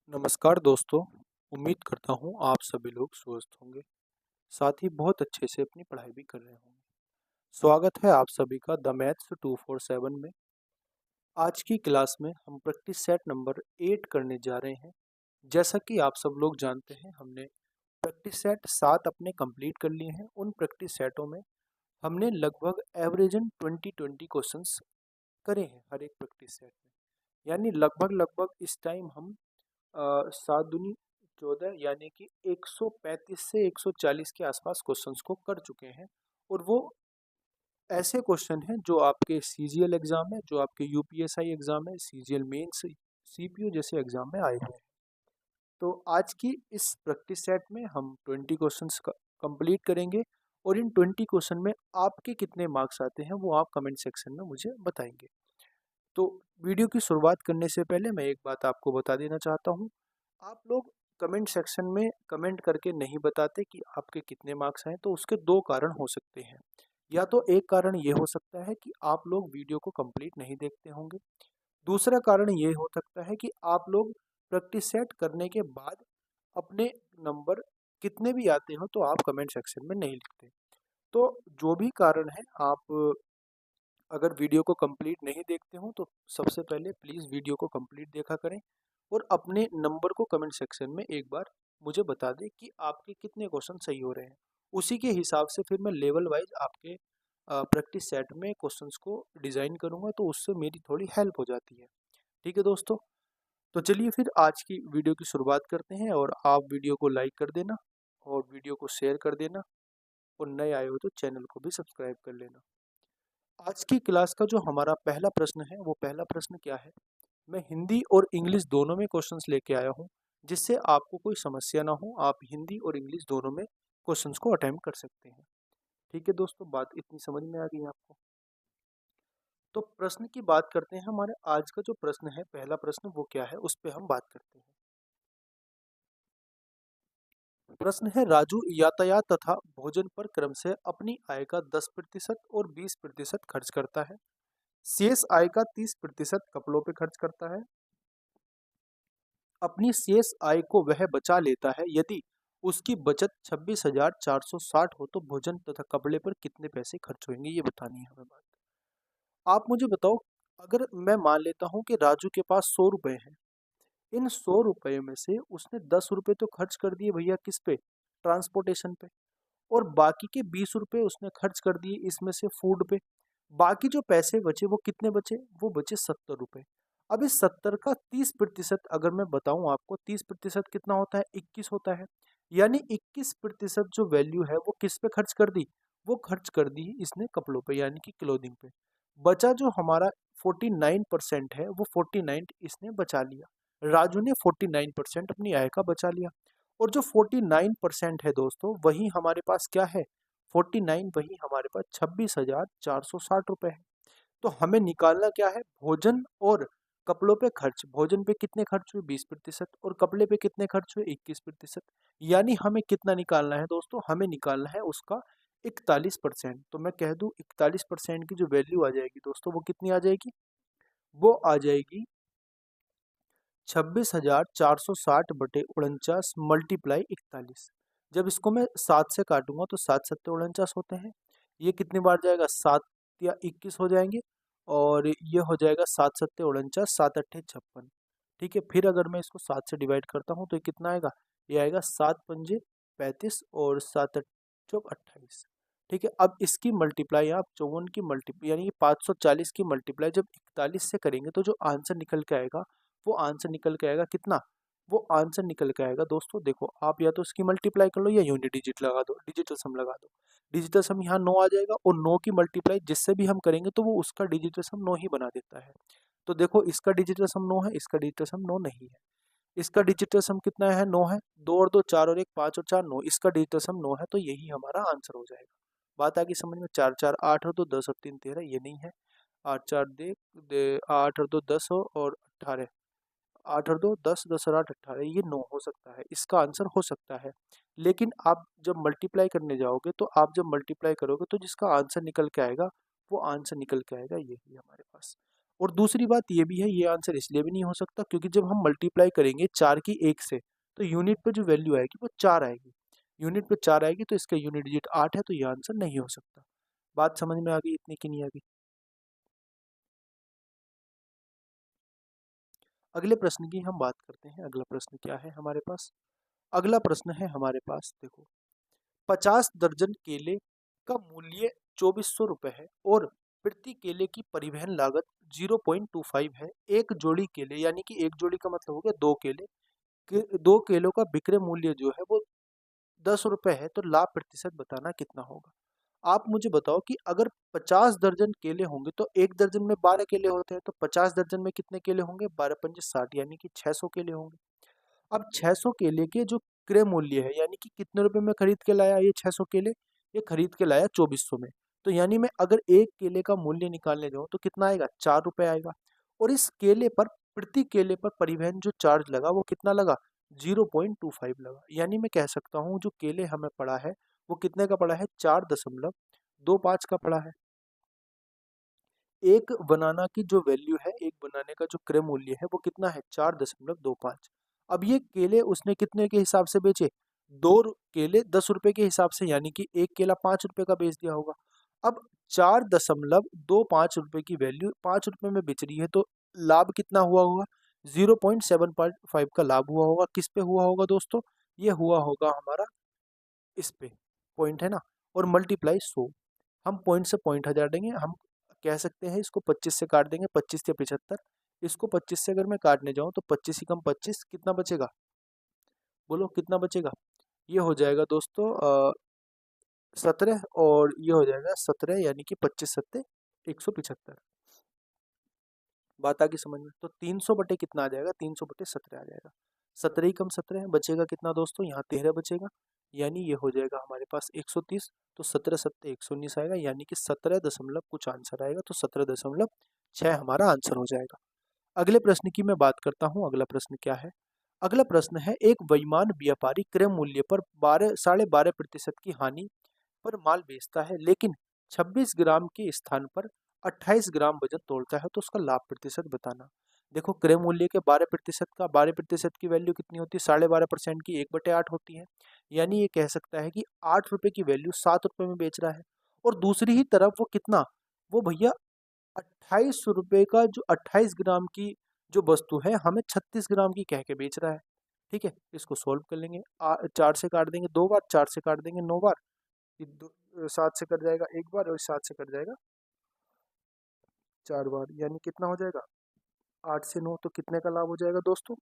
नमस्कार दोस्तों। उम्मीद करता हूँ आप सभी लोग स्वस्थ होंगे, साथ ही बहुत अच्छे से अपनी पढ़ाई भी कर रहे होंगे। स्वागत है आप सभी का द मैथ्स 247 में। आज की क्लास में हम प्रैक्टिस सेट नंबर 8 करने जा रहे हैं। जैसा कि आप सब लोग जानते हैं, हमने प्रैक्टिस सेट 7 अपने कंप्लीट कर लिए हैं। उन प्रैक्टिस सेटों में हमने लगभग एवरेजन 20 क्वेश्चंस करे हैं हर एक प्रैक्टिस सेट में। यानी लगभग लगभग इस टाइम हम 7 दूनी 14 यानी कि 135 से 140 के आसपास क्वेश्चंस को कर चुके हैं। और वो ऐसे क्वेश्चन हैं जो आपके सीजीएल एग्जाम है, जो आपके यूपीएसआई एग्जाम है, सीजीएल मेंस, सीपीयू जैसे एग्जाम में आए हुए हैं। तो आज की इस प्रैक्टिस सेट में हम 20 क्वेश्चंस कंप्लीट करेंगे और इन 20 क्वेश्चन में आपके कितने मार्क्स आते हैं वो आप कमेंट सेक्शन में मुझे बताएंगे। तो वीडियो की शुरुआत करने से पहले मैं एक बात आपको बता देना चाहता हूँ। आप लोग कमेंट सेक्शन में कमेंट करके नहीं बताते कि आपके कितने मार्क्स आए, तो उसके दो कारण हो सकते हैं। या तो एक कारण ये हो सकता है कि आप लोग वीडियो को कंप्लीट नहीं देखते होंगे। दूसरा कारण ये हो सकता है कि आप लोग प्रैक्टिस सेट करने के बाद अपने नंबर कितने भी आते हो तो आप कमेंट सेक्शन में नहीं लिखते। तो जो भी कारण है, आप अगर वीडियो को कंप्लीट नहीं देखते हो तो सबसे पहले प्लीज़ वीडियो को कंप्लीट देखा करें और अपने नंबर को कमेंट सेक्शन में एक बार मुझे बता दें कि आपके कितने क्वेश्चन सही हो रहे हैं। उसी के हिसाब से फिर मैं लेवल वाइज आपके प्रैक्टिस सेट में क्वेश्चंस को डिज़ाइन करूँगा, तो उससे मेरी थोड़ी हेल्प हो जाती है। ठीक है दोस्तों, तो चलिए फिर आज की वीडियो की शुरुआत करते हैं। और आप वीडियो को लाइक कर देना और वीडियो को शेयर कर देना और नए आए हो तो चैनल को भी सब्सक्राइब कर लेना। आज की क्लास का जो हमारा पहला प्रश्न है, वो पहला प्रश्न क्या है। मैं हिंदी और इंग्लिश दोनों में क्वेश्चंस लेके आया हूँ, जिससे आपको कोई समस्या ना हो, आप हिंदी और इंग्लिश दोनों में क्वेश्चंस को अटेम्प्ट कर सकते हैं। ठीक है दोस्तों, बात इतनी समझ में आ गई आपको। तो प्रश्न की बात करते हैं। हमारे आज का जो प्रश्न है, पहला प्रश्न, वो क्या है उस पर हम बात करते हैं। प्रश्न है, राजू यातायात तथा भोजन पर क्रम से अपनी आय का 10% और 20% खर्च करता है। शेष आय का 30% कपड़ों पे खर्च करता है। अपनी शेष आय को वह बचा लेता है। यदि उसकी बचत 26,460 हो तो भोजन तथा कपड़े पर कितने पैसे खर्च होंगे, ये बतानी है हमें बात। आप मुझे बताओ, अगर मैं मान लेता हूँ कि राजू के पास 100 रुपए हैं। इन 100 रुपए में से उसने 10 रुपए तो खर्च कर दिए भैया, किस पे, ट्रांसपोर्टेशन पे। और बाकी के 20 रुपए उसने खर्च कर दिए इसमें से फूड पे। बाकी जो पैसे बचे वो कितने बचे, वो बचे 70 रुपए। अब इस 70 का 30% अगर मैं बताऊं आपको, 30% कितना होता है, 21 होता है। यानी 21% जो वैल्यू है वो किस पे खर्च कर दी, वो खर्च कर दी इसने कपड़ों पे यानी कि क्लोथिंग पे। बचा जो हमारा 49% है, वो 49 इसने बचा लिया। राजू ने 49% अपनी आय का बचा लिया। और जो 49% है दोस्तों, वही हमारे पास क्या है, 49 वही हमारे पास 26,460 रुपए है। तो हमें निकालना क्या है, भोजन और कपड़ों पे खर्च। भोजन पे कितने खर्च हुए, 20%, और कपड़े पे कितने खर्च हुए, 21%। यानी हमें कितना निकालना है दोस्तों, हमें निकालना है उसका 41%। तो मैं कह दूं 41% की जो वैल्यू आ जाएगी दोस्तों, वो कितनी आ जाएगी, वो आ जाएगी 26,460/49 मल्टीप्लाई 41। जब इसको मैं 7 से काटूंगा तो 7 7 49 होते हैं। ये कितनी बार जाएगा, 7 या 21 हो जाएंगे। और ये हो जाएगा 7 7 49, 7 8 56। ठीक है, फिर अगर मैं इसको 7 से डिवाइड करता हूँ तो ये कितना आएगा, ये आएगा 7 पंजे 35 और 7 8 चौक 28। ठीक है, अब इसकी मल्टीप्लाई आप 54 की मल्टीप्लाई यानी कि 540 की मल्टीप्लाई जब 41 से करेंगे तो जो आंसर निकल के आएगा, वो आंसर निकल के आएगा कितना, वो आंसर निकल के आएगा दोस्तों, देखो आप या तो इसकी मल्टीप्लाई कर लो या यूनिट डिजिट लगा दो, डिजिटल सम लगा दो। डिजिटल सम यहाँ 9 आ जाएगा और 9 की मल्टीप्लाई जिससे भी हम करेंगे तो वो उसका डिजिटल सम 9 ही बना देता है। तो देखो इसका डिजिटल सम 9 है, इसका डिजिटल सम 9 नहीं है। इसका डिजिटल सम कितना है, 9 है। 2 और 2 4 और 1 5 और 4 9, इसका डिजिटल सम 9 है, तो यही हमारा आंसर हो जाएगा। बात आ गई समझ में। 4 4 8 और 2 10 और 3 13, ये नहीं है। 8 4 8 और 2 10 और 18, 8 और 2 10, 10 और 8 18, ये 9 हो सकता है, इसका आंसर हो सकता है। लेकिन आप जब मल्टीप्लाई करने जाओगे तो आप जब मल्टीप्लाई करोगे तो जिसका आंसर निकल के आएगा, वो आंसर निकल के आएगा यही हमारे पास। और दूसरी बात ये भी है, ये आंसर इसलिए भी नहीं हो सकता क्योंकि जब हम मल्टीप्लाई करेंगे 4 की 1 से तो यूनिट पे जो वैल्यू आएगी वो 4 आएगी। यूनिट पे 4 आएगी तो इसका यूनिट डिजिट 8 है, तो ये आंसर नहीं हो सकता। बात समझ में आ गई इतनी की नहीं आ गई? अगले प्रश्न की हम बात करते हैं। अगला प्रश्न क्या है हमारे पास? अगला प्रश्न है हमारे पास, देखो, 50 दर्जन केले का मूल्य 2400 रुपये है और प्रति केले की परिवहन लागत 0.25 है। एक जोड़ी केले, यानी कि एक जोड़ी का मतलब हो गया 2 केले, 2 केलों का विक्रय मूल्य जो है वो 10 रुपये है, तो लाभ प्रतिशत बताना कितना होगा? आप मुझे बताओ कि अगर 50 दर्जन केले होंगे तो एक दर्जन में 12 केले होते हैं, तो 50 दर्जन में कितने केले होंगे? 12 पंजे 60, यानी कि 600 केले होंगे। अब 600 केले के जो क्रय मूल्य है, यानी कि कितने रुपए में खरीद के लाया ये 600 केले? ये खरीद के लाया 2400 में। तो यानी मैं अगर एक केले का मूल्य निकालने जाऊं तो कितना आएगा? 4 रुपए आएगा। और इस केले पर, प्रति केले पर परिवहन जो चार्ज लगा वो कितना लगा? 0.25 लगा। यानी मैं कह सकता हूँ जो केले हमें पड़ा है वो कितने का पड़ा है? 4.25 का पड़ा है। एक बनाना की जो वैल्यू है, एक बनाने का जो क्रय मूल्य है वो कितना है? 4.25। अब ये केले उसने कितने के हिसाब से बेचे? केले 10 रुपए के हिसाब से, यानी कि एक केला 5 रुपए का बेच दिया होगा। अब 4.25 रुपए की वैल्यू 5 रुपए में बेच रही है, तो लाभ कितना हुआ होगा? 0.75 का लाभ हुआ होगा। किस पे हुआ होगा दोस्तों? ये हुआ होगा हमारा इस पे, पॉइंट है ना, और मल्टीप्लाई 100। हम पॉइंट से पॉइंट हटा देंगे, हम कह सकते हैं इसको 25 से काट देंगे, 25 से 75। इसको 25 से अगर मैं काटने जाऊं तो 25 ही कम 25 कितना बचेगा? बोलो कितना बचेगा? ये हो जाएगा दोस्तों 17, और ये हो जाएगा 17, यानी कि 25 सत्ते 175। बात आ गई समझ में? तो 300 बटे कितना आ जाएगा? 300 बटे 17 आ जाएगा। 17 ही कम 17 है, बचेगा कितना दोस्तों? यहाँ 13 बचेगा, यानी ये हो जाएगा हमारे पास 130। तो 17 सत्ते 119 आएगा, यानी कि 17 दशमलव कुछ आंसर आएगा, तो 17.6 हमारा आंसर हो जाएगा। अगले प्रश्न की मैं बात करता हूँ। अगला प्रश्न क्या है? अगला प्रश्न है, एक बेईमान व्यापारी क्रय मूल्य पर 12.5% की हानि पर माल बेचता है, लेकिन 26 ग्राम के स्थान पर 28 ग्राम वजन तोलता है, तो उसका लाभ प्रतिशत बताना। देखो, क्रय मूल्य के 12% का, 12% की वैल्यू कितनी होती है? 12.5% की 1/8 होती है। यानी ये कह सकता है कि 8 रुपए की वैल्यू 7 रुपए में बेच रहा है। और दूसरी ही तरफ वो कितना, वो भैया 28 रुपए का, जो 28 ग्राम की जो वस्तु है हमें 36 ग्राम की कह के बेच रहा है। ठीक है, इसको सोल्व कर लेंगे। 4 से काट देंगे 2 बार, 4 से काट देंगे 9 बार, 7 से कट जाएगा 1 बार, और 7 से कट जाएगा 4 बार, यानी कितना हो जाएगा? 8 से 9, तो कितने का लाभ हो जाएगा दोस्तों?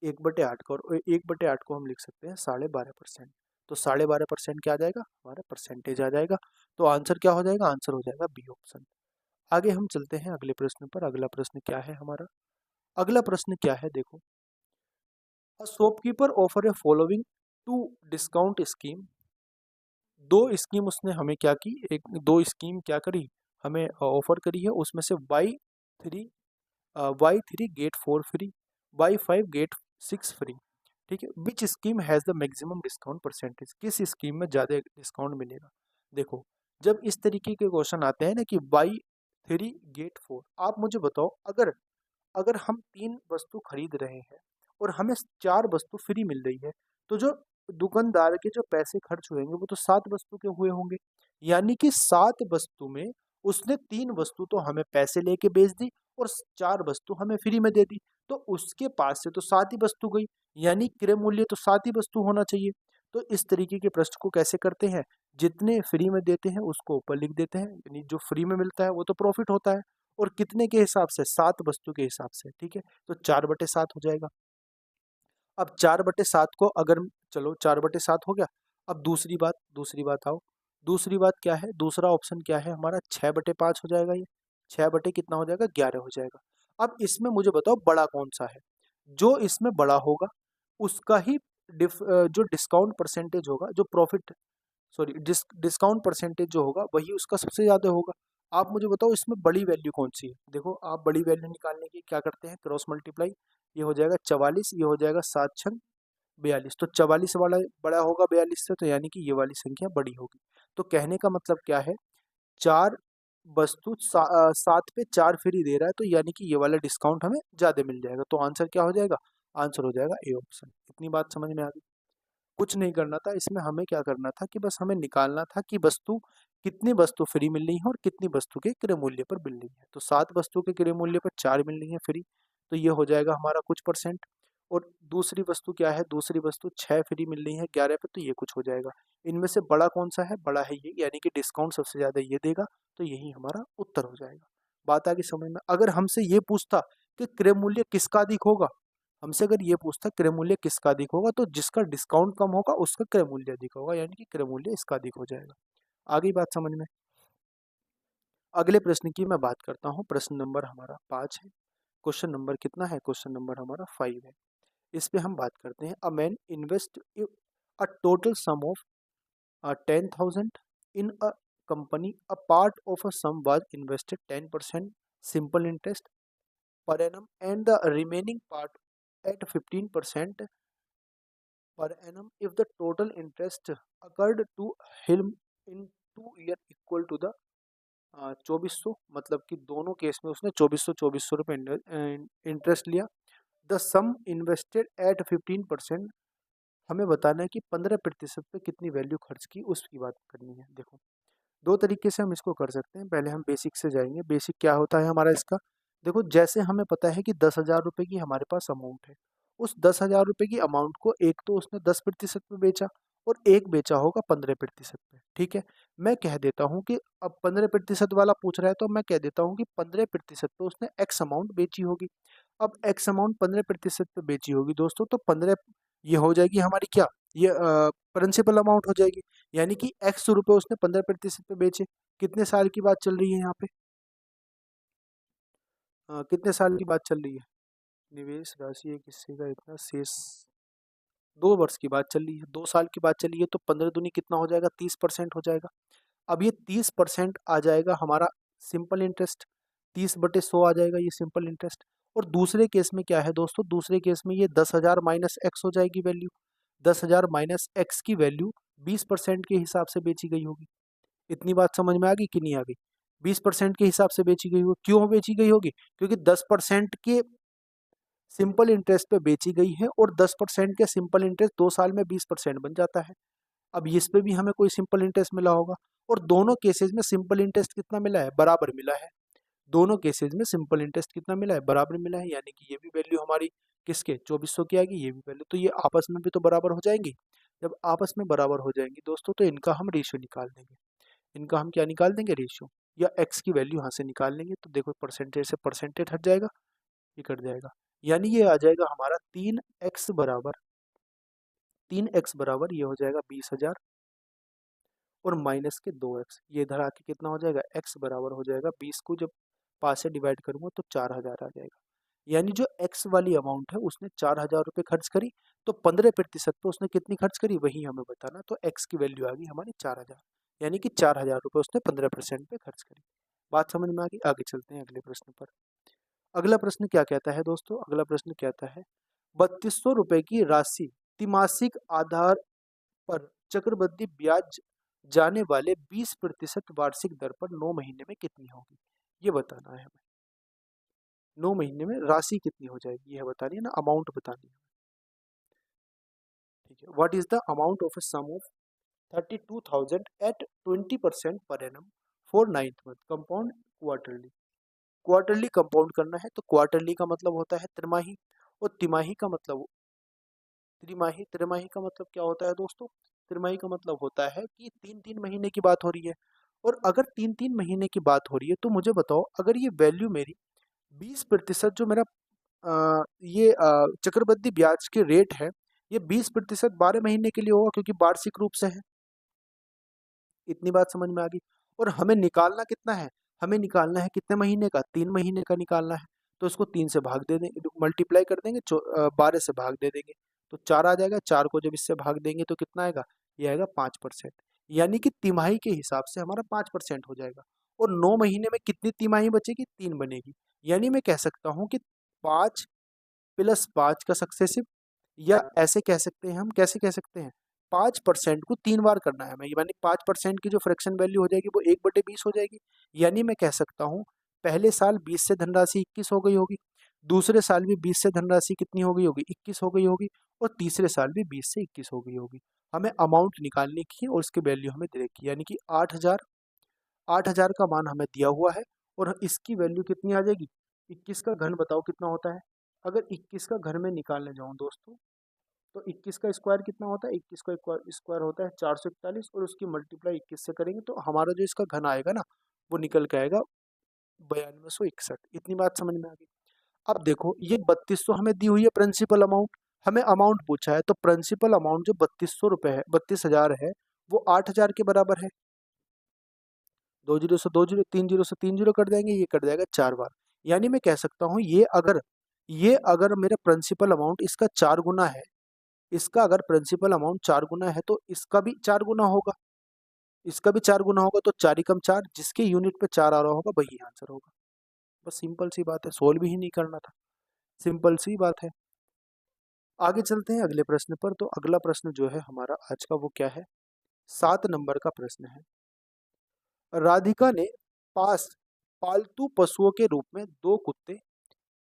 1/8 का, और 1/8 को हम लिख सकते हैं 12.5%। तो 12.5% क्या आ जाएगा? हमारा परसेंटेज आ जाएगा। तो आंसर क्या हो जाएगा? आंसर हो जाएगा बी ऑप्शन। आगे हम चलते हैं अगले प्रश्न पर। अगला प्रश्न क्या है हमारा? अगला प्रश्न क्या है, देखो, a shopkeeper offer a following two discount scheme. दो स्कीम उसने हमें क्या की, एक दो स्कीम क्या करी, हमें ऑफर करी है। उसमें से three Y3 get 4 free, Y5 get 6 free. ठीक है, which scheme has the maximum discount percentage? किस स्कीम में ज़्यादा डिस्काउंट मिलेगा? देखो, जब इस तरीके के क्वेश्चन आते हैं ना कि Y3 गेट 4, आप मुझे बताओ, अगर अगर हम 3 वस्तु खरीद रहे हैं और हमें 4 वस्तु फ्री मिल रही है, तो जो दुकानदार के जो पैसे खर्च हुएंगे वो तो 7 वस्तु के हुए होंगे। यानी कि 7 वस्तु में उसने 3 वस्तु तो हमें पैसे लेके बेच दी और 4 वस्तु हमें फ्री में दे दी। तो उसके पास से तो 7 ही वस्तु गई, यानी क्रय मूल्य तो 7 ही वस्तु होना चाहिए। तो इस तरीके के प्रश्न को कैसे करते हैं, जितने फ्री में देते हैं उसको ऊपर लिख देते हैं, यानी जो फ्री में मिलता है वो तो प्रॉफिट होता है। और कितने के हिसाब से? 7 वस्तु के हिसाब से। ठीक है, तो 4/7 हो जाएगा। अब 4/7 को अगर, चलो 4/7 हो गया। अब दूसरी बात आओ। दूसरी बात क्या है? दूसरा ऑप्शन क्या है हमारा? 6/5 हो जाएगा। ये 6 बटे कितना हो जाएगा? 11 हो जाएगा। अब इसमें मुझे बताओ बड़ा कौन सा है? जो इसमें बड़ा होगा उसका ही जो डिस्काउंट परसेंटेज होगा, जो प्रॉफिट, सॉरी, डिस्काउंट परसेंटेज जो होगा वही उसका सबसे ज़्यादा होगा। आप मुझे बताओ इसमें बड़ी वैल्यू कौन सी है? देखो, आप बड़ी वैल्यू निकालने की क्या करते हैं? Cross multiply. ये हो जाएगा 44, ये हो जाएगा 7 छंग 42, तो 44 वाला बड़ा होगा 42 से, तो यानी कि ये वाली संख्या बड़ी होगी। तो कहने का मतलब क्या है? 4 वस्तु 7 पे 4 फ्री दे रहा है, तो यानी कि ये वाला डिस्काउंट हमें ज़्यादा मिल जाएगा। तो आंसर क्या हो जाएगा? आंसर हो जाएगा ए ऑप्शन। इतनी बात समझ में आ गई? कुछ नहीं करना था इसमें, हमें क्या करना था कि बस हमें निकालना था कि कितनी वस्तु फ्री मिल रही है और कितनी वस्तु के क्रय मूल्य पर मिल रही है। तो 7 वस्तु के क्रय मूल्य पर 4 मिल रही है फ्री, तो ये हो जाएगा हमारा कुछ परसेंट। और दूसरी वस्तु क्या है? दूसरी वस्तु 6 फ्री मिल रही है 11 पे, तो ये कुछ हो जाएगा। इनमें से बड़ा कौन सा है? बड़ा है ये, यानी कि डिस्काउंट सबसे ज़्यादा ये देगा, तो यही हमारा उत्तर हो जाएगा। बात आगे समझ में? अगर हमसे ये पूछता कि क्रय मूल्य किसका अधिक होगा, हमसे अगर ये पूछता क्रय मूल्य किसका अधिक होगा, तो जिसका डिस्काउंट कम होगा उसका क्रय मूल्य अधिक होगा, यानी कि क्रय मूल्य इसका अधिक हो जाएगा। आगे बात समझ में? अगले प्रश्न की मैं बात करता हूँ। प्रश्न नंबर हमारा 5 है। क्वेश्चन नंबर कितना है? क्वेश्चन नंबर हमारा 5 है। इस पे हम बात करते हैं। A man invest a total sum of 10,000 in a company. A part of a sum was invested 10% simple interest per annum and the remaining part at 15% per annum if the total interest occurred to him in 2 year equal to the 2400। मतलब कि दोनों case में उसने 2400 रुपये interest लिया। The some invested at 15%, हमें बताना है कि 15% पे कितनी वैल्यू खर्च की, उसकी बात करनी है। देखो, दो तरीके से हम इसको कर सकते हैं। पहले हम बेसिक से जाएंगे। बेसिक क्या होता है हमारा इसका? देखो, जैसे हमें पता है कि 10,000 रुपये की हमारे पास अमाउंट है, उस 10,000 रुपये की अमाउंट को एक तो उसने 10% पे बेचा और एक बेचा होगा 15% पे। ठीक है, मैं कह देता हूँ कि अब 15% वाला पूछ रहा है, तो मैं कह देता हूँ कि 15% पे उसने एक्स अमाउंट बेची होगी। अब एक्स अमाउंट 15% पे बेची होगी दोस्तों, तो 15 ये हो जाएगी हमारी क्या? ये प्रिंसिपल अमाउंट हो जाएगी। यानी कि एक्स रुपए उसने 15% पे बेचे। कितने साल की बात चल रही है यहाँ पे? कितने साल की बात चल रही है? निवेश राशि एक हिस्से का इतना शेष, 2 वर्ष की बात चल रही है, 2 साल की बात चली है, तो 15 दूनी कितना हो जाएगा? 30% हो जाएगा। अब ये 30% आ जाएगा हमारा सिंपल इंटरेस्ट, 30/100 आ जाएगा ये सिंपल इंटरेस्ट। और दूसरे केस में क्या है दोस्तों? दूसरे केस में ये 10,000 माइनस एक्स हो जाएगी वैल्यू। 10,000 माइनस एक्स की वैल्यू 20% के हिसाब से बेची गई होगी। इतनी बात समझ में आ गई कि नहीं आ गई? 20% के हिसाब से बेची गई होगी। क्यों बेची गई होगी? क्योंकि 10% के सिंपल इंटरेस्ट पे बेची गई है, और 10% के सिंपल इंटरेस्ट 2 साल में 20% बन जाता है। अब इस पे भी हमें कोई सिंपल इंटरेस्ट मिला होगा, और दोनों केसेस में सिंपल इंटरेस्ट कितना मिला है? बराबर मिला है। दोनों केसेस में सिंपल इंटरेस्ट कितना मिला है? बराबर मिला है। यानी कि ये भी वैल्यू हमारी किसके? 2400 की आएगी, ये भी वैल्यू, तो ये आपस में भी तो बराबर हो जाएंगी। जब आपस में बराबर हो जाएंगी दोस्तों, तो इनका हम रेशियो निकाल देंगे। इनका हम क्या निकाल देंगे? रेशियो, या एक्स की वैल्यू यहाँ से निकाल लेंगे। तो देखो, परसेंटेज से परसेंटेज हट जाएगा, ये कट जाएगा, यानी ये आ जाएगा हमारा 3x बराबर ये हो जाएगा 20,000 और माइनस के 2x, ये इधर आके कितना हो जाएगा? x बराबर हो जाएगा 20 को जब 5 से डिवाइड करूंगा तो 4,000 आ जाएगा। यानी जो x वाली अमाउंट है उसने 4,000 रुपये खर्च करी, तो 15% पे उसने कितनी खर्च करी वही हमें बताना। तो x की वैल्यू आ गई हमारी 4,000, यानी कि 4,000 रुपये उसने 15% पे खर्च करी। बात समझ में आ गई? आगे चलते हैं अगले प्रश्न पर। अगला प्रश्न क्या कहता है दोस्तों? अगला प्रश्न कहता है 3,200 रुपये की राशि तिमासिक आधार पर चक्रवृद्धि ब्याज जाने वाले 20% वार्षिक दर पर 9 महीने में कितनी होगी, ये बताना है हमें। 9 महीने में राशि कितनी हो जाएगी, यह बतानी है ना, अमाउंट बतानी है। ठीक है, what is the amount of a sum of 32,000 at 20% per annum for 9th month compound quarterly. Quarterly compound करना है, तो क्वार्टरली का मतलब होता है त्रिमाही, और तिमाही का मतलब त्रिमाही। त्रिमाही का मतलब क्या होता है दोस्तों? त्रिमाही का मतलब होता है कि 3-3 महीने की बात हो रही है। और अगर 3-3 महीने की बात हो रही है, तो मुझे बताओ, अगर ये वैल्यू मेरी 20% जो मेरा ये चक्रवृद्धि ब्याज के रेट है, ये 20% 12 महीने के लिए होगा, क्योंकि वार्षिक रूप से है। इतनी बात समझ में आ गई? और हमें निकालना कितना है? हमें निकालना है कितने महीने का? 3 महीने का निकालना है। तो इसको 3 से भाग दे देंगे, मल्टीप्लाई कर देंगे, 12 से भाग दे देंगे, तो 4 आ जाएगा। 4 को जब इससे भाग देंगे तो कितना आएगा? ये आएगा 5%। यानी कि तिमाही के हिसाब से हमारा 5% हो जाएगा। और 9 महीने में कितनी तिमाही बचेगी? 3 बनेगी। यानी मैं कह सकता हूँ कि 5 + 5 का सक्सेसिव, या ऐसे कह सकते हैं हम, कैसे कह सकते हैं? 5% को 3 बार करना है हमें, यानी 5% की जो फ्रैक्शन वैल्यू हो जाएगी वो 1/20 हो जाएगी। यानी मैं कह सकता हूँ पहले साल 20 से धनराशि 21 हो गई होगी, दूसरे साल भी 20 से धनराशि कितनी हो गई होगी, 21 हो गई होगी, और तीसरे साल भी 20 से 21 हो गई होगी। हमें अमाउंट निकालने की है और उसकी वैल्यू हमें दे रखी है, यानी कि 8,000 का मान हमें दिया हुआ है और इसकी वैल्यू कितनी आ जाएगी, 21 का घन बताओ कितना होता है। अगर 21 का घर में निकालने जाऊँ दोस्तों तो 21 का स्क्वायर कितना होता है, 21 का स्क्वायर होता है 441, और उसकी मल्टीप्लाई 21 से करेंगे तो हमारा जो इसका घन आएगा ना वो निकल के आएगा 9261। इतनी बात समझ में आ गई। अब देखो ये 3200 हमें दी हुई है प्रिंसिपल अमाउंट, हमें अमाउंट पूछा है, तो प्रिंसिपल अमाउंट जो 3200 रुपये है, 32,000 है, वो 8,000 के बराबर है। 20 से 20, 30 से 30 कर देंगे, ये कट जाएगा 4 बार। यानी मैं कह सकता हूँ ये अगर मेरा प्रिंसिपल अमाउंट इसका 4 गुना है, इसका अगर प्रिंसिपल अमाउंट 4 गुना है तो इसका भी 4 गुना होगा, इसका भी 4 गुना होगा, तो 4 एकम 4, जिसके यूनिट पे 4 आ रहा होगा वही आंसर होगा। बस सिंपल सी बात है, सोल्व ही नहीं करना था, सिंपल सी बात है। आगे चलते हैं अगले प्रश्न पर। तो अगला प्रश्न जो है हमारा आज का वो क्या है, 7 नंबर का प्रश्न है। राधिका ने पास पालतू पशुओं के रूप में 2 कुत्ते,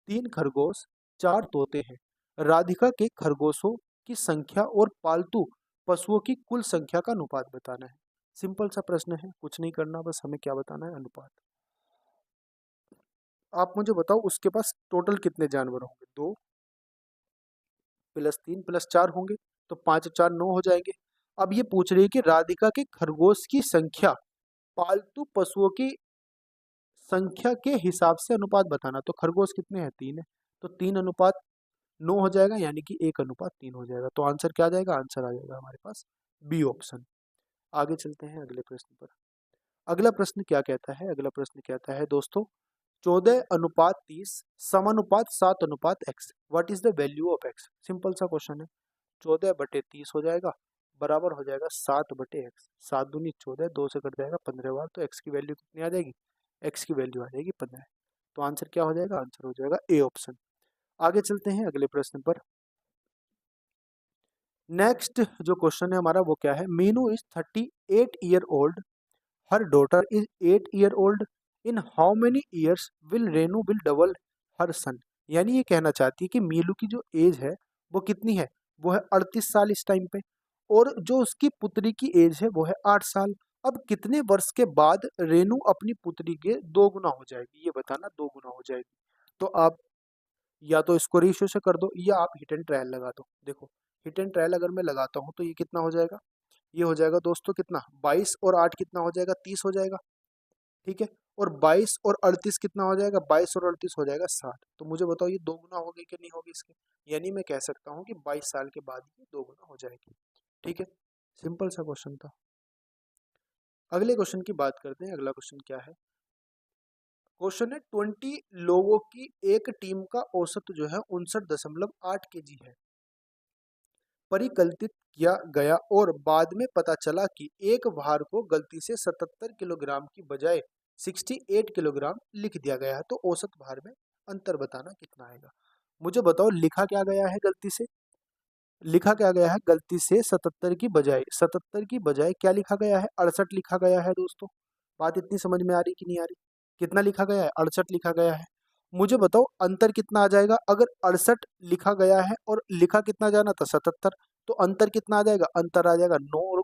3 खरगोश, 4 तोते हैं। राधिका के खरगोशों की संख्या और पालतू पशुओं की कुल संख्या का अनुपात बताना है। सिंपल सा प्रश्न है, कुछ नहीं करना, बस हमें क्या बताना है, अनुपात। आप मुझे बताओ उसके पास टोटल कितने जानवर होंगे, 2 + 3 + 4 होंगे, तो 5 और 4 9 हो जाएंगे। अब ये पूछ रही है कि राधिका के खरगोश की संख्या पालतू पशुओं की संख्या के हिसाब से अनुपात बताना। तो खरगोश कितने हैं, 3 है, तो 3:9 हो जाएगा, यानी कि 1:3 हो जाएगा। तो आंसर क्या आ जाएगा, आंसर आ जाएगा हमारे पास बी ऑप्शन। आगे चलते हैं अगले प्रश्न पर। अगला प्रश्न क्या कहता है, अगला प्रश्न कहता है दोस्तों 14:30 समानुपात 7:x, what is the value of x। Simple सा क्वेश्चन है, 14/30 हो जाएगा, बराबर हो जाएगा 7/x, 7 दूनी 14, 2 से कट जाएगा 15 बार, तो x की वैल्यू कितनी आ जाएगी, x की वैल्यू आ जाएगी 15। तो आंसर क्या हो जाएगा, आंसर हो जाएगा ए ऑप्शन। आगे चलते हैं अगले प्रश्न पर। नेक्स्ट जो क्वेश्चन है हमारा वो क्या है, Meenu is 38 year old, her daughter is 8 year old, in how many years will Renu will double her son. यानी ये कहना चाहती है कि मीनू की जो एज है वो कितनी है, वो है 38 साल इस टाइम पे, और जो उसकी पुत्री की एज है वो है 8 साल। अब कितने वर्ष के बाद रेनू अपनी पुत्री के 2 गुना हो जाएगी, ये बताना, 2 गुना हो जाएगी। तो आप या तो इसको रेशियो से कर दो या आप हिट एंड ट्रायल लगा दो। देखो हिट एंड ट्रायल अगर मैं लगाता हूँ तो ये कितना हो जाएगा, ये हो जाएगा दोस्तों कितना, 22 और 8 कितना हो जाएगा, 30 हो जाएगा, ठीक है। और 22 और 38 कितना हो जाएगा, 22 और 38 हो जाएगा 60। तो मुझे बताओ ये 2 गुना होगी कि नहीं होगी इसके, यानी मैं कह सकता हूँ कि 22 साल के बाद ये 2 गुना हो जाएगी, ठीक है। सिंपल सा क्वेश्चन था। अगले क्वेश्चन की बात करते हैं। अगला क्वेश्चन क्या है, क्वेश्चन है 20 लोगों की एक टीम का औसत जो है 59.8 kg है, परिकल्पित किया गया और बाद में पता चला कि एक भार को गलती से 77 किलोग्राम की बजाय 68 किलोग्राम लिख दिया गया है, तो औसत भार में अंतर बताना कितना आएगा। मुझे बताओ लिखा क्या गया है गलती से, लिखा क्या गया है गलती से 77 की बजाय क्या लिखा गया है, 68 लिखा गया है दोस्तों। बात इतनी समझ में आ रही कि नहीं आ रही, कितना लिखा गया है, 68 लिखा गया है। मुझे बताओ अंतर कितना आ जाएगा, अगर 68 लिखा गया है और लिखा कितना जाना था 77, तो अंतर कितना आ जाएगा, अंतर आ जाएगा 9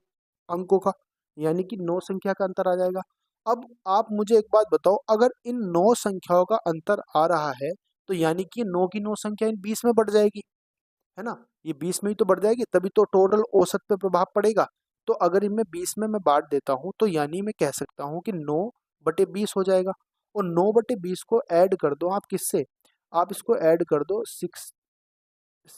अंकों का, यानी कि 9 संख्या का अंतर आ जाएगा। अब आप मुझे एक बात बताओ, अगर इन 9 संख्याओं का अंतर आ रहा है तो यानी कि 9 की 9 संख्या इन 20 में बढ़ जाएगी, है ना, ये 20 में ही तो बढ़ जाएगी, तभी तो टोटल औसत पे प्रभाव पड़ेगा। तो अगर इनमें 20 में मैं बांट देता हूँ तो यानी मैं कह सकता हूँ कि 9/20 हो जाएगा, और 9/20 को ऐड कर दो आप किससे, आप इसको ऐड कर दो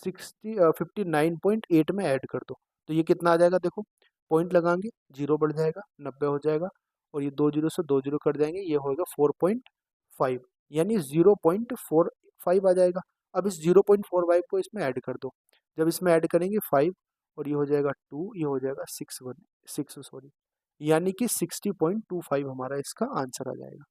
59.8 में ऐड कर दो, तो ये कितना आ जाएगा, देखो पॉइंट लगाएंगे 0 बढ़ जाएगा, 90 हो जाएगा, और ये 2 जीरो से 2 जीरो कट जाएंगे, ये होगा 4.5, यानी 0.45 आ जाएगा। अब इस 0.45 को इसमें ऐड कर दो, जब इसमें ऐड करेंगे 5 और ये हो जाएगा 2, ये हो जाएगा 6 सॉरी, यानी कि 60.25 हमारा इसका आंसर आ जाएगा।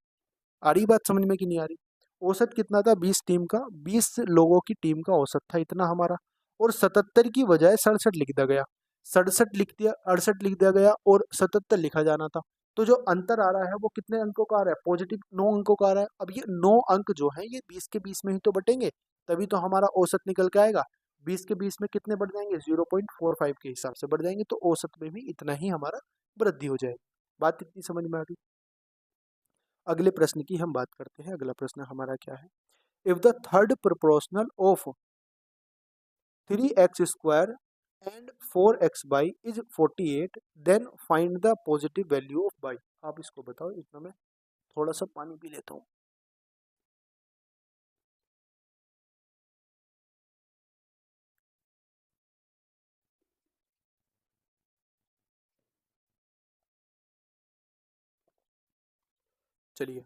आ रही बात समझ में कि नहीं आ रही। औसत कितना था, 20 टीम का, 20 लोगों की टीम का औसत था इतना हमारा, और 77 की बजाय 67 लिख दिया गया, 67 लिख दिया, 68 लिख दिया गया और 77 लिखा जाना था। तो जो अंतर आ रहा है वो कितने अंकों का आ रहा है? पॉजिटिव 9 अंकों का आ रहा है। अब ये 9 अंक जो है ये 20 के 20 में ही तो बटेंगे, तभी तो हमारा औसत निकल के आएगा। 20 के 20 में कितने बढ़ जाएंगे? 0.45 के हिसाब से बढ़ जाएंगे, तो औसत में भी इतना ही हमारा वृद्धि हो जाएगी। बात कितनी समझ में आ गई? अगले प्रश्न की हम बात करते हैं। अगला प्रश्न हमारा क्या है? If the third proportional of 3x² and 4x is 48, then find the positive value of y। आप इसको बताओ। इतना मैं थोड़ा सा पानी पी लेता हूँ। चलिए,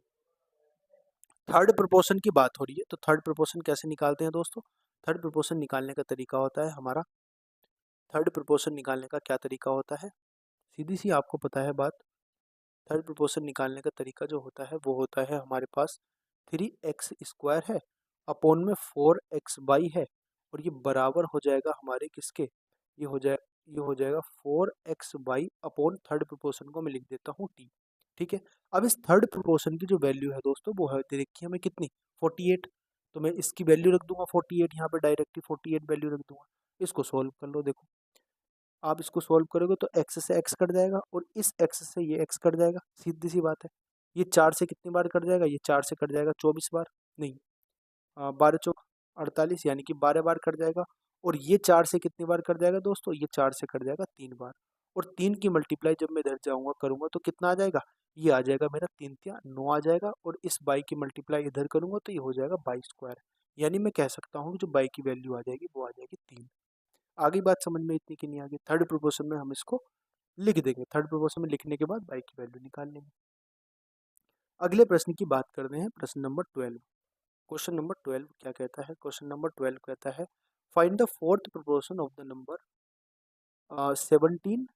थर्ड प्रोपोर्शन की बात हो रही है, तो थर्ड प्रोपोर्शन कैसे निकालते हैं दोस्तों? थर्ड प्रोपोर्शन निकालने का तरीका होता है हमारा, थर्ड प्रोपोर्शन निकालने का क्या तरीका होता है? सीधी सी आपको पता है बात। थर्ड प्रोपोर्शन निकालने का तरीका जो होता है वो होता है हमारे पास 3x² है, अपोन में 4xy है, और ये बराबर हो जाएगा हमारे किसके? ये हो जाएगा 4xy अपोन थर्ड प्रोपोर्शन को मैं लिख देता हूँ t। ठीक है। अब इस थर्ड प्रोपोर्शन की जो वैल्यू है दोस्तों वो है, देखिए हमें कितनी? 48। तो मैं इसकी वैल्यू रख दूंगा 48, यहाँ पे डायरेक्टली 48 वैल्यू रख दूंगा। इसको सोल्व कर लो। देखो, आप इसको सोल्व करोगे तो x से x कट जाएगा और इस x से ये x कट जाएगा, सीधी सी बात है। ये 4 से कितनी बार कट जाएगा? ये 4 से कट जाएगा 24 बार, नहीं 12 चौक 48, यानी कि 12 बार कट जाएगा। और ये 4 से कितनी बार कट जाएगा दोस्तों? ये 4 से कट जाएगा 3 बार। और 3 की मल्टीप्लाई जब मैं इधर जाऊंगा करूंगा तो कितना आ जाएगा? ये आ जाएगा मेरा 3 तिया 9 आ जाएगा, और इस बाई की मल्टीप्लाई इधर करूंगा तो ये हो जाएगा 22²। यानी मैं कह सकता हूँ कि जो बाई की वैल्यू आ जाएगी वो आ जाएगी 3। आगे बात समझ में इतनी की नहीं आगे? थर्ड प्रोपोर्शन में हम इसको लिख देंगे, थर्ड प्रोपोर्शन में लिखने के बाद बाई की वैल्यू निकाल लेंगे। अगले प्रश्न की बात करते हैं, प्रश्न नंबर 12। क्वेश्चन नंबर 12 क्या कहता है? क्वेश्चन नंबर 12 कहता है find the fourth proportion of the number 17,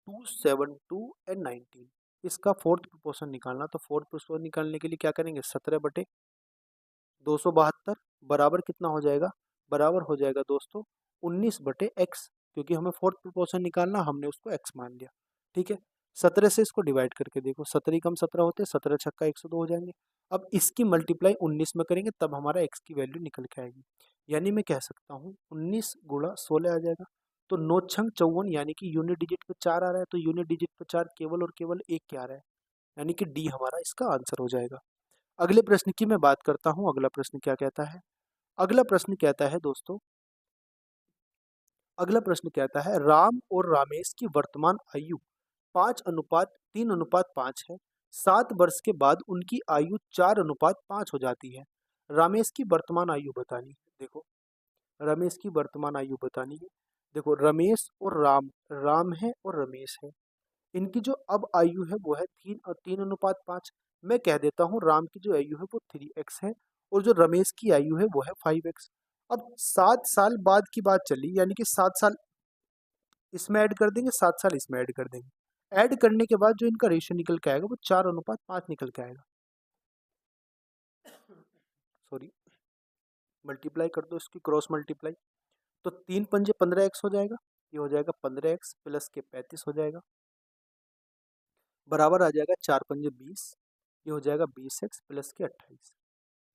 2, 7, 2 and 19। इसका फोर्थ प्रोपोर्शन निकालना, तो फोर्थ प्रोपोर्शन निकालने के लिए क्या करेंगे? 17/272 बराबर कितना हो जाएगा? बराबर हो जाएगा दोस्तों 19/x, क्योंकि हमें फोर्थ प्रोपोर्शन निकालना, हमने उसको x मान लिया। ठीक है। 17 से इसको डिवाइड करके देखो, 17 कम 17 होते हैं, 17 छक्का 102 हो जाएंगे। अब इसकी मल्टीप्लाई 19 में करेंगे तब हमारा x की वैल्यू निकल के आएगी। यानी मैं कह सकता हूँ 19 गुणा 16 आ जाएगा। तो 9 छंग 54, यानी कि यूनिट डिजिट पे 4 आ रहा है, तो यूनिट डिजिट पे 4 केवल और केवल एक क्या आ रहा है? यानी कि डी हमारा इसका आंसर हो जाएगा। अगले प्रश्न की मैं बात करता हूं। अगला प्रश्न क्या कहता है? अगला प्रश्न कहता है दोस्तों, अगला प्रश्न कहता है राम और रामेश की वर्तमान आयु 5:3:5 है। 7 वर्ष के बाद उनकी आयु 4:5 हो जाती है। रमेश की वर्तमान आयु बतानी है। देखो, रमेश की वर्तमान आयु बतानी है। देखो, रमेश और राम, राम है और रमेश है, इनकी जो अब आयु है वो है 3:5। मैं कह देता हूँ राम की जो आयु है वो 3x है, और जो रमेश की आयु है वो है 5x। अब 7 साल बाद की बात चली, यानी कि 7 साल इसमें ऐड कर देंगे, 7 साल इसमें ऐड कर देंगे। ऐड करने के बाद जो इनका रेशियो निकल के आएगा वो 4:5 निकल के आएगा। सॉरी, मल्टीप्लाई कर दो इसकी, क्रॉस मल्टीप्लाई, तो 3×5 = 15x हो जाएगा। ये हो जाएगा 15x प्लस के 35 हो जाएगा, बराबर आ जाएगा 4×5 = 20। ये हो जाएगा 20x प्लस के 28।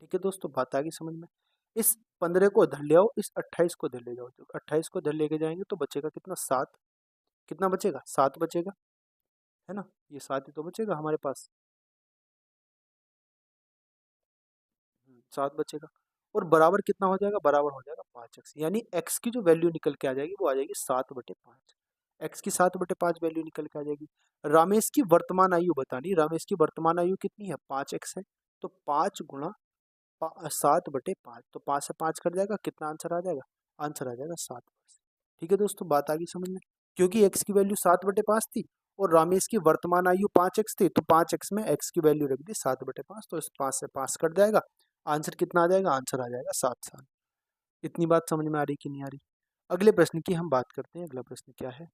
ठीक है दोस्तों, बात आ गई समझ में? इस 15 को इधर ले आओ, इस 28 को इधर ले जाओ, तो 28 को इधर लेके जाएंगे तो बचेगा कितना? 7। कितना बचेगा? 7 बचेगा, है ना? ये 7 ही तो बचेगा हमारे पास। 7 बचेगा, और बराबर कितना हो जाएगा? बराबर हो जाएगा 5x, यानी x की जो वैल्यू निकल के आ जाएगी वो आ जाएगी 7/5। x की 7/5 वैल्यू निकल के आ जाएगी। रमेश की वर्तमान आयु बतानी, रमेश की वर्तमान आयु कितनी है? 5x है, तो 5 गुणा 7/5, तो 5 से 5 कट जाएगा, कितना आंसर आ जाएगा? आंसर आ जाएगा 7 वर्ष। ठीक है दोस्तों, बात आ गई समझ में? क्योंकि x की वैल्यू 7/5 थी और रमेश की वर्तमान आयु 5x थी, तो 5x में x की वैल्यू रख दी 7/5, तो इस 5 से 5 कट जाएगा, आंसर कितना आ जाएगा? आंसर आ जाएगा 7 साल। इतनी बात समझ में आ रही कि नहीं आ रही? अगले प्रश्न की हम बात करते हैं। अगला प्रश्न क्या है?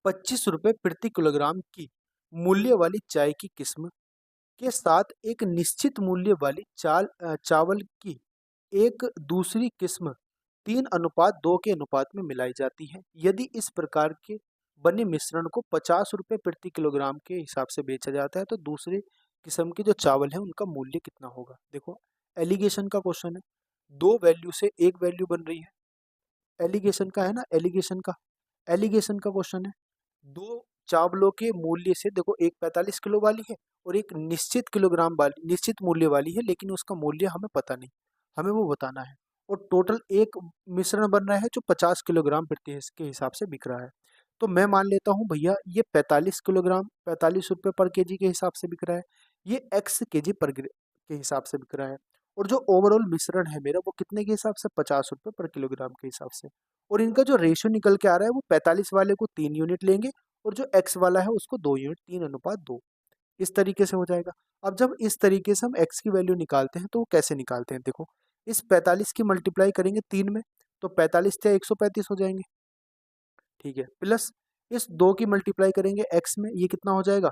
25 रुपए प्रति किलोग्राम की मूल्य वाली चाय की किस्म के साथ एक निश्चित मूल्य वाली चावल की एक दूसरी किस्म 3:2 के अनुपात में मिलाई जाती है। यदि इस प्रकार के बने मिश्रण को 50 रुपये प्रति किलोग्राम के हिसाब से बेचा जाता है तो दूसरे किस्म के जो चावल है उनका मूल्य कितना होगा। देखो एलिगेशन का क्वेश्चन है, दो वैल्यू से एक वैल्यू बन रही है, एलिगेशन का है ना, एलिगेशन का क्वेश्चन है। दो चावलों के मूल्य से देखो, एक 45 किलो वाली है और एक निश्चित किलोग्राम वाली, निश्चित मूल्य वाली है, लेकिन उसका मूल्य हमें पता नहीं, हमें वो बताना है। और टोटल एक मिश्रण बन रहा है जो 50 किलोग्राम प्रति के हिसाब से बिक रहा है। तो मैं मान लेता हूँ भैया ये 45 किलोग्राम 45 रुपये पर केजी के हिसाब से बिक रहा है, ये x केजी पर के हिसाब से बिक रहा है। और जो ओवरऑल मिश्रण है मेरा वो कितने के हिसाब से, 50 रुपये पर किलोग्राम के हिसाब से। और इनका जो रेशियो निकल के आ रहा है वो 45 वाले को 3 यूनिट लेंगे और जो x वाला है उसको 2 यूनिट, 3:2, इस तरीके से हो जाएगा। अब जब इस तरीके से हम x की वैल्यू निकालते हैं तो वो कैसे निकालते हैं, देखो इस 45 की मल्टीप्लाई करेंगे 3 में तो 45 से 135 हो जाएंगे, ठीक है, प्लस इस 2 की मल्टीप्लाई करेंगे x में, ये कितना हो जाएगा,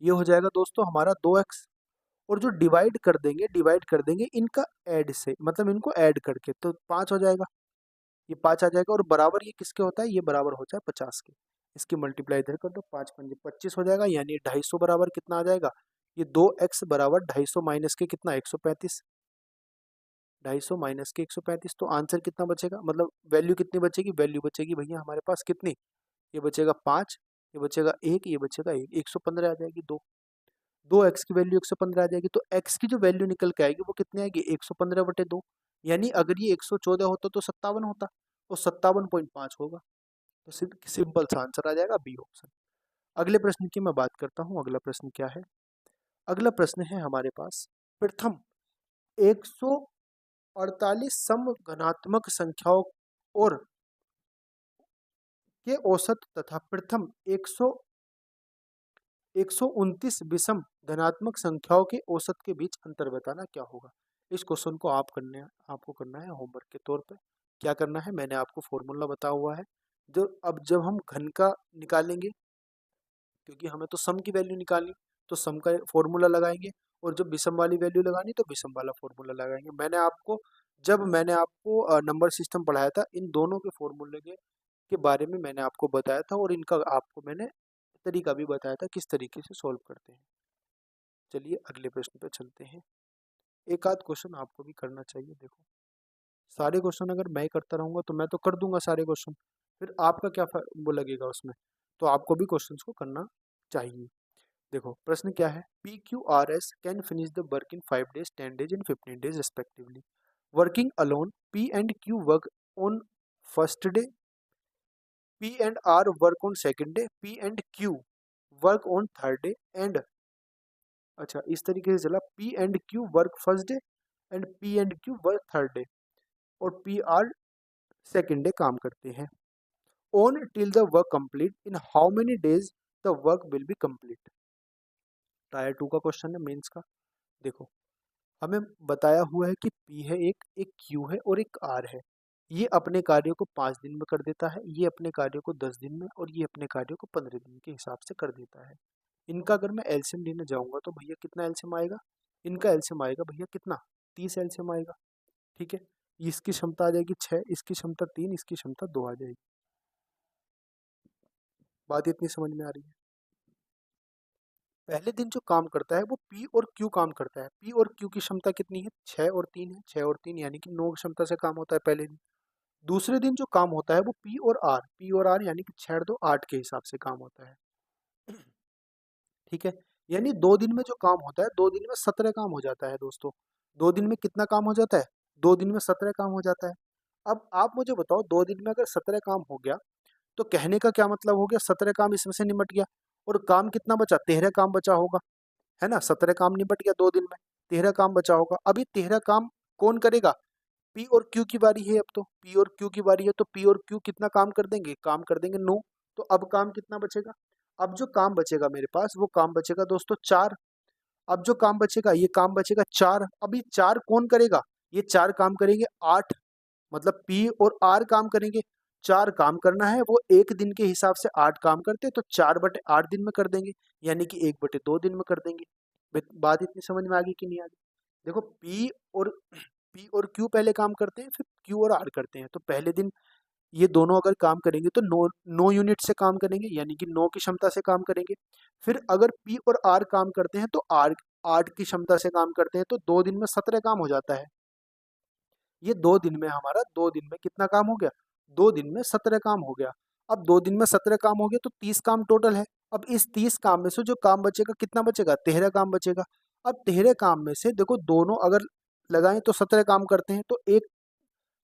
ये हो जाएगा दोस्तों हमारा 2x। और जो डिवाइड कर देंगे इनका ऐड से, मतलब इनको ऐड करके, तो 5 हो जाएगा, ये 5 आ जाएगा। और बराबर ये किसके होता है, ये बराबर हो जाए 50 के। इसकी मल्टीप्लाई इधर कर दो, 5 पंजे 25 हो जाएगा, यानी 250 बराबर कितना आ जाएगा, ये 2x बराबर 250 माइनस के कितना 135, 250 माइनस के 135, तो आंसर कितना बचेगा, मतलब वैल्यू कितनी बचेगी, वैल्यू बचेगी भैया हमारे पास कितनी, ये बचेगा 5, ये बचेगा 1, ये बचेगा 1, 115 आ जाएगी। 2x की वैल्यू 115 आ जाएगी, तो x की जो वैल्यू निकल के आएगी वो कितनी आएगी, 115/2, यानी अगर ये 114 होता तो 57 होता, और 57.5 होगा। तो सिंपल सा आंसर आ जाएगा बी ऑप्शन। अगले प्रश्न की मैं बात करता हूँ, अगला प्रश्न क्या है, अगला प्रश्न है हमारे पास, प्रथम 148 समघनात्मक संख्याओं और के औसत तथा प्रथम 129 विषम धनात्मक संख्याओं के औसत के बीच अंतर बताना क्या होगा। इस क्वेश्चन को आपको करना है होमवर्क के तौर पे। क्या करना है, मैंने आपको फॉर्मूला बताया हुआ है। अब जब हम घन का निकालेंगे, क्योंकि हमें तो सम की वैल्यू निकालनी, तो सम का फॉर्मूला लगाएंगे, और जब विषम वाली वैल्यू लगानी तो विषम वाला फॉर्मूला लगाएंगे। जब मैंने आपको नंबर सिस्टम पढ़ाया था, इन दोनों के फॉर्मूले के बारे में मैंने आपको बताया था, और इनका आपको मैंने तरीका भी बताया था किस तरीके से सॉल्व करते हैं। चलिए अगले प्रश्न पे चलते हैं। एक आध क्वेश्चन आपको भी करना चाहिए। देखो सारे क्वेश्चन अगर मैं करता रहूंगा तो मैं तो कर दूंगा सारे क्वेश्चन, फिर आपका क्या वो लगेगा उसमें, तो आपको भी क्वेश्चंस को करना चाहिए। देखो प्रश्न क्या है, PQRS can finish the work in 5 days, 10 days and 15 days respectively. Working alone, P and Q work on first day, P and R work on second day, P and Q work on third day, and अच्छा इस तरीके से चला, P and Q work first day and P and Q work third day, और PR second day काम करते हैं। On till the work complete, in how many days the work will be complete. Tyre 2 का question है mains का। देखो हमें बताया हुआ है कि P है एक Q है और एक R है। ये अपने कार्यों को 5 दिन में कर देता है, ये अपने कार्यों को 10 दिन में, और ये अपने कार्यों को 15 दिन के हिसाब से कर देता है। इनका अगर मैं एलसीएम लेने जाऊंगा तो भैया कितना एलसीएम आएगा, इनका एलसीएम आएगा भैया कितना, 30 एलसीएम आएगा, ठीक है। इसकी क्षमता आ जाएगी 6, इसकी क्षमता 3, इसकी क्षमता 2 आ जाएगी। बात इतनी समझ में आ रही है। पहले दिन जो काम करता है वो P और Q काम करता है। P और Q की क्षमता कितनी है, 6 और 3 है, 6 और 3 यानी कि 9 क्षमता से काम होता है पहले दिन। दूसरे दिन जो काम होता है वो P और R यानी कि 6 2 8 के हिसाब से काम होता है, ठीक है। यानी 2 दिन में जो काम होता है, 2 दिन में 17 काम हो जाता है दोस्तों। 2 दिन में कितना काम हो जाता है, 2 दिन में 17 काम हो जाता है। अब आप मुझे बताओ 2 दिन में अगर 17 काम हो गया तो कहने का क्या मतलब हो गया, 17 काम इसमें से निपट गया, और काम कितना बचा, 13 काम बचा होगा, है ना। 17 काम निपट गया 2 दिन में, 13 काम बचा होगा। अभी 13 काम कौन करेगा, पी और क्यू की बारी है। अब तो पी और क्यू की बारी है, तो पी और क्यू कितना काम कर देंगे, काम कर देंगे 9। तो अब काम कितना बचेगा, अब जो काम बचेगा मेरे पास वो काम बचेगा दोस्तों 4। अब जो काम बचेगा ये काम बचेगा 4। अभी 4 कौन करेगा, ये 4 काम करेंगे 8, मतलब पी और आर काम करेंगे। 4 काम करना है, वो एक दिन के हिसाब से 8 काम करते, तो 4/8 दिन में कर देंगे, यानी कि 1/2 दिन में कर देंगे। बात इतनी समझ में आ गई कि नहीं आ गई। देखो P P और Q पहले काम करते हैं, फिर Q और R करते हैं। तो पहले दिन ये दोनों अगर काम करेंगे तो 9 यूनिट से काम करेंगे, यानी कि 9 की क्षमता से काम करेंगे। फिर अगर P और R काम करते हैं तो R 8 की क्षमता से काम करते हैं, तो 2 दिन में 17 काम हो जाता है। ये 2 दिन में हमारा 2 दिन में कितना काम हो गया? 2 दिन में 17 काम हो गया। अब 2 दिन में 17 काम हो गया तो 30 काम टोटल है। अब इस 30 काम में से जो काम बचेगा कितना बचेगा? 13 काम बचेगा। अब 13 काम में से देखो दोनों अगर लगाएं तो 17 काम करते हैं, तो एक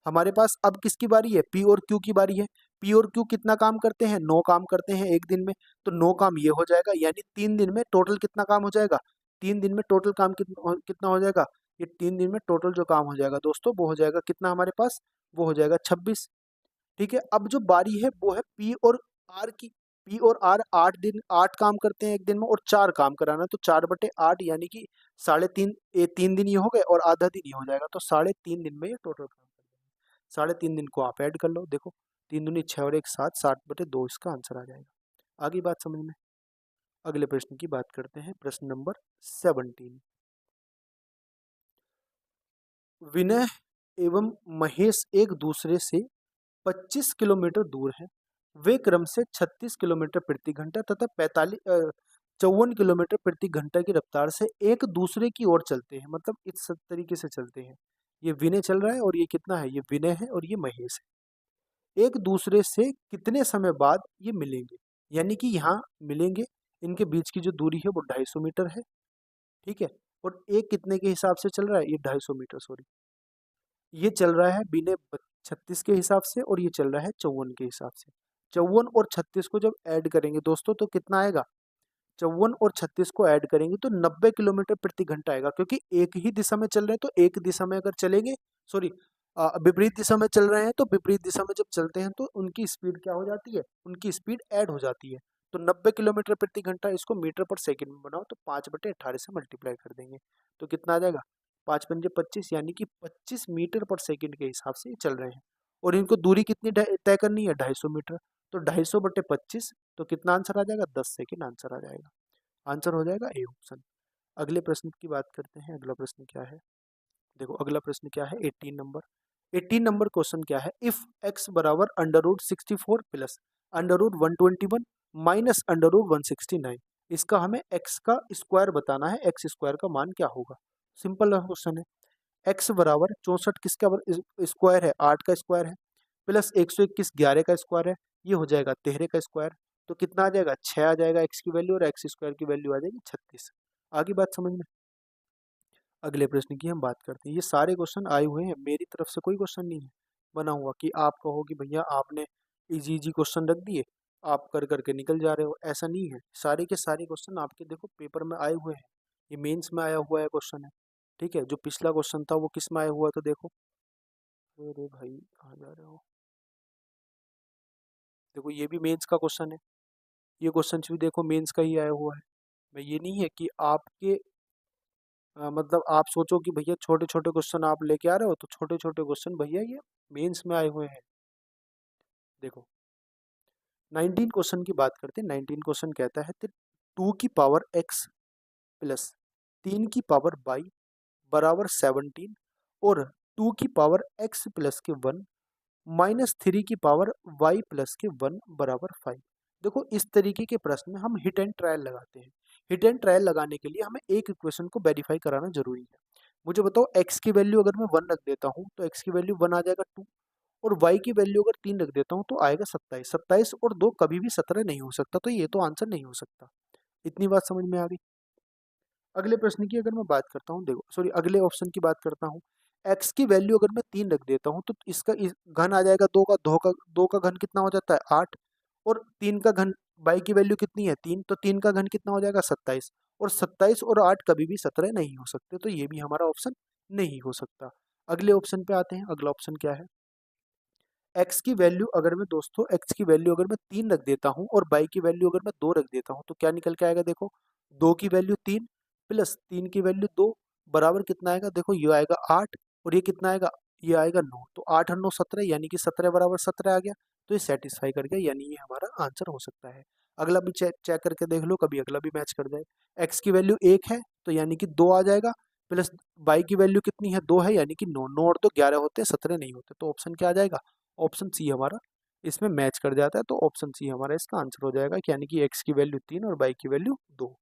हमारे पास अब किसकी बारी है? P और Q की बारी है। P और Q कितना काम करते हैं? 9 काम करते हैं एक दिन में। तो 9 काम ये हो जाएगा, यानी 3 दिन में टोटल कितना काम हो जाएगा? 3 दिन में टोटल काम कितना हो जाएगा? ये 3 दिन में टोटल जो काम हो जाएगा दोस्तों, वो हो जाएगा कितना हमारे पास? वो हो जाएगा 26। ठीक है, अब जो बारी है वो है P और R की। P और R 8 दिन 8 काम करते हैं एक दिन में, और 4 काम कराना, तो 4/8 यानी कि 3.5 3 दिन ये हो गए और आधा दिन ये हो जाएगा, तो 3.5 दिन में ये टोटल काम कर देंगे। 3.5 दिन को आप ऐड कर लो, देखो 3 दूनी 6 और 1 7, 60/2 इसका आंसर आ जाएगा। आगे बात समझ में। अगले प्रश्न की बात करते हैं, प्रश्न नंबर 17। विनय एवं महेश एक दूसरे से 25 किलोमीटर दूर है। वे क्रम से 36 किलोमीटर प्रति घंटा तथा 54 किलोमीटर प्रति घंटा की रफ्तार से एक दूसरे की ओर चलते हैं। मतलब इस तरीके से चलते हैं। ये विनय चल रहा है और ये कितना है? ये विनय है और ये महेश है। एक दूसरे से कितने समय बाद ये मिलेंगे? यानी कि यहाँ मिलेंगे, इनके बीच की जो दूरी है वो 250 मीटर है। ठीक है, और एक कितने के हिसाब से चल रहा है? ये 250 मीटर, सॉरी, ये चल रहा है बिने 36 के हिसाब से, और ये चल रहा है 54 के हिसाब से। 54 और 36 को जब ऐड करेंगे दोस्तों तो कितना आएगा? 54 और 36 को ऐड करेंगे तो 90 किलोमीटर प्रति घंटा आएगा, क्योंकि एक ही दिशा में चल रहे हैं। तो एक दिशा में अगर चलेंगे, सॉरी, विपरीत दिशा में चल रहे हैं, तो विपरीत दिशा में जब चलते हैं तो उनकी स्पीड क्या हो जाती है? उनकी स्पीड ऐड हो जाती है। तो 90 किलोमीटर प्रति घंटा, इसको मीटर पर सेकंड में बनाओ तो 5/18 से मल्टीप्लाई कर देंगे तो कितना आ जाएगा? 5 पंजे 25, यानी कि 25 मीटर पर सेकंड के हिसाब से ये चल रहे हैं। और इनको दूरी कितनी तय करनी है? 250 मीटर। तो 250/25, तो कितना आंसर आ जाएगा? 10 सेकंड आंसर आ जाएगा। आंसर हो जाएगा ए ऑप्शन। अगले प्रश्न की बात करते हैं। अगला प्रश्न क्या है? देखो अगला प्रश्न क्या है? 18 नंबर। 18 नंबर क्वेश्चन क्या है? इफ x बराबर √64 प्लस √121 माइनस √169, इसका हमें x का स्क्वायर बताना है। x स्क्वायर का मान क्या होगा? सिंपल क्वेश्चन है। x बराबर 64 किसका स्क्वायर है? 8 का स्क्वायर है, प्लस 121 11 का स्क्वायर है, ये हो जाएगा 13 का स्क्वायर। तो कितना आ जाएगा? 6 आ जाएगा x की वैल्यू, और x स्क्वायर की वैल्यू आ जाएगी 36। आगे बात समझ में। अगले प्रश्न की हम बात करते हैं। ये सारे क्वेश्चन आए हुए हैं, मेरी तरफ से कोई क्वेश्चन नहीं है बना हुआ कि आप कहो कि भैया आपने इजी इजी क्वेश्चन रख दिए, आप कर करके निकल जा रहे हो। ऐसा नहीं है, सारे के सारे क्वेश्चन आपके देखो पेपर में आए हुए हैं। ये मेंस में आया हुआ है क्वेश्चन है। ठीक है, जो पिछला क्वेश्चन था वो किस में आया हुआ था देखो। अरे भाई कहाँ जा रहे हो? देखो ये भी मेंस का क्वेश्चन है। ये क्वेश्चन भी देखो मेंस का ही आया हुआ है। मैं ये नहीं है कि आपके मतलब आप सोचो कि भैया छोटे छोटे क्वेश्चन आप लेके आ रहे हो, तो छोटे छोटे क्वेश्चन भैया ये मेंस में आए हुए हैं। देखो 19 क्वेश्चन की बात करते हैं। 19 क्वेश्चन कहता है 2 की पावर x प्लस 3 की पावर y बराबर 17, और 2 की पावर x प्लस के 1 माइनस 3 की पावर y प्लस के 1 बराबर 5। देखो इस तरीके के प्रश्न में हम हिट एंड ट्रायल लगाते हैं। हिट एंड ट्रायल लगाने के लिए हमें एक इक्वेशन को वेरीफाई कराना जरूरी है। मुझे बताओ x की वैल्यू अगर मैं 1 रख देता हूँ तो x की वैल्यू 1 आ जाएगा 2, और y की वैल्यू अगर 3 रख देता हूँ तो आएगा 27। 27 और 2 कभी भी 17 नहीं हो सकता, तो ये तो आंसर नहीं हो सकता। इतनी बात समझ में आ गई। अगले प्रश्न की अगर मैं बात करता हूँ, देखो सॉरी अगले ऑप्शन की बात करता हूँ। x की वैल्यू अगर मैं 3 रख देता हूँ तो इसका घन आ जाएगा 2 का। 2 का घन कितना हो जाता है? 8, और 3 का घन, y की वैल्यू कितनी है? 3, तो 3 का घन कितना हो जाएगा? 27, और 27 और 8 कभी भी 17 नहीं हो सकते, तो ये भी हमारा ऑप्शन नहीं हो सकता। अगले ऑप्शन पे आते हैं। अगला ऑप्शन क्या है? x की वैल्यू अगर मैं दोस्तों x की वैल्यू अगर मैं 3 रख देता हूँ और y की वैल्यू अगर मैं 2 रख देता हूँ तो क्या निकल के आएगा? देखो 2 की वैल्यू 3 प्लस 3 की वैल्यू 2 बराबर कितना आएगा? देखो ये आएगा 8, और ये कितना आएगा? ये आएगा 9। तो 8 और 9 17, यानी कि 17 बराबर 17 आ गया। तो ये सेटिस्फाई कर गया, यानी ये हमारा आंसर हो सकता है। अगला भी चेक चेक करके देख लो, कभी अगला भी मैच कर जाए। x की वैल्यू 1 है तो यानी कि 2 आ जाएगा, प्लस बाई की वैल्यू कितनी है 2 है, यानी कि 9, 9 और 2 11 होते हैं, 17 नहीं होते। तो ऑप्शन क्या आ जाएगा, ऑप्शन सी हमारा इसमें मैच कर जाता है। तो ऑप्शन सी हमारा इसका आंसर हो जाएगा, यानी कि एक्स की वैल्यू 3 और बाई की वैल्यू 2।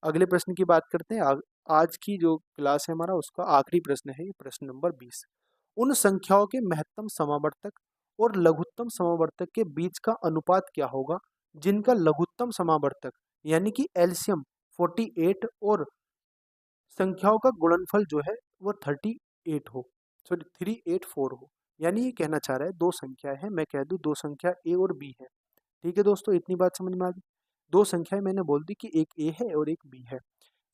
अगले प्रश्न की बात करते हैं। आज की जो क्लास है हमारा उसका आखिरी प्रश्न है, ये प्रश्न नंबर 20। उन संख्याओं के महत्तम समावर्तक और लघुत्तम समावर्तक के बीच का अनुपात क्या होगा जिनका लघुत्तम समावर्तक यानी कि एलसीएम 48 और संख्याओं का गुणनफल जो है वो 38 हो, सॉरी 384 हो। यानी ये कहना चाह रहा है दो संख्या है, मैं कह दूं दो संख्या ए और बी है। ठीक है दोस्तों, इतनी बात समझ में आ गई। दो संख्याएं मैंने बोल दी कि एक ए है और एक बी है।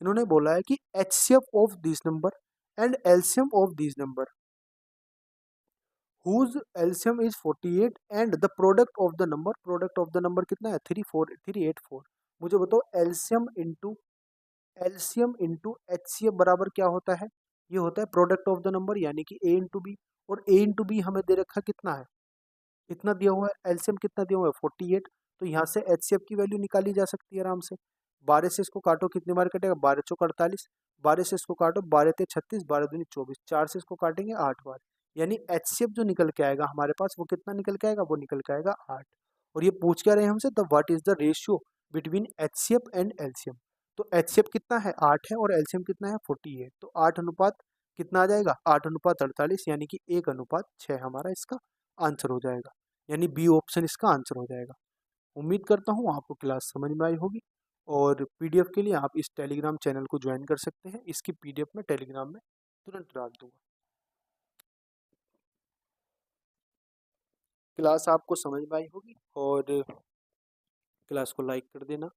इन्होंने बोला है कि HCF of this number and LCM of this number whose LCM is 48 and the product of the number कितना है 384। मुझे बताओ एलसीएम इंटू एचसीएफ बराबर क्या होता है, ये होता है प्रोडक्ट ऑफ द नंबर यानी कि ए इंटू बी। और ए इंटू बी हमें दे रखा कितना है, इतना दिया हुआ है, एलसीएम कितना दिया हुआ है 48। तो यहाँ से एचसीएफ की वैल्यू निकाली जा सकती है आराम से। 12 से इसको काटो कितनी बार कटेगा, 12 चौक 48, 12 से इसको काटो 12 ते 36, 12 दूनी 24, 4 से इसको काटेंगे 8 बार। यानी एचसीएफ जो निकल के आएगा हमारे पास वो कितना निकल के आएगा, वो निकल के आएगा 8। और ये पूछ क्या रहे हैं हमसे, the what is the ratio between HCF and LCM. तो एचसीएफ कितना है 8 है और एलसीएम कितना है 48। तो 8 अनुपात कितना आ जाएगा, 8 अनुपात 48, यानी कि 1 अनुपात 6 हमारा इसका आंसर हो जाएगा। यानी बी ऑप्शन इसका आंसर हो जाएगा। उम्मीद करता हूँ आपको क्लास समझ में आई होगी। और पीडीएफ के लिए आप इस टेलीग्राम चैनल को ज्वाइन कर सकते हैं, इसकी पीडीएफ मैं टेलीग्राम में तुरंत डाल दूंगा। क्लास आपको समझ में आई होगी और क्लास को लाइक कर देना,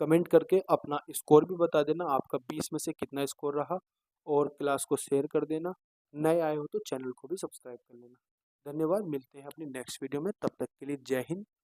कमेंट करके अपना स्कोर भी बता देना, आपका 20 में से कितना स्कोर रहा। और क्लास को शेयर कर देना, नए आए हो तो चैनल को भी सब्सक्राइब कर लेना। धन्यवाद, मिलते हैं अपनी नेक्स्ट वीडियो में, तब तक के लिए जय हिंद,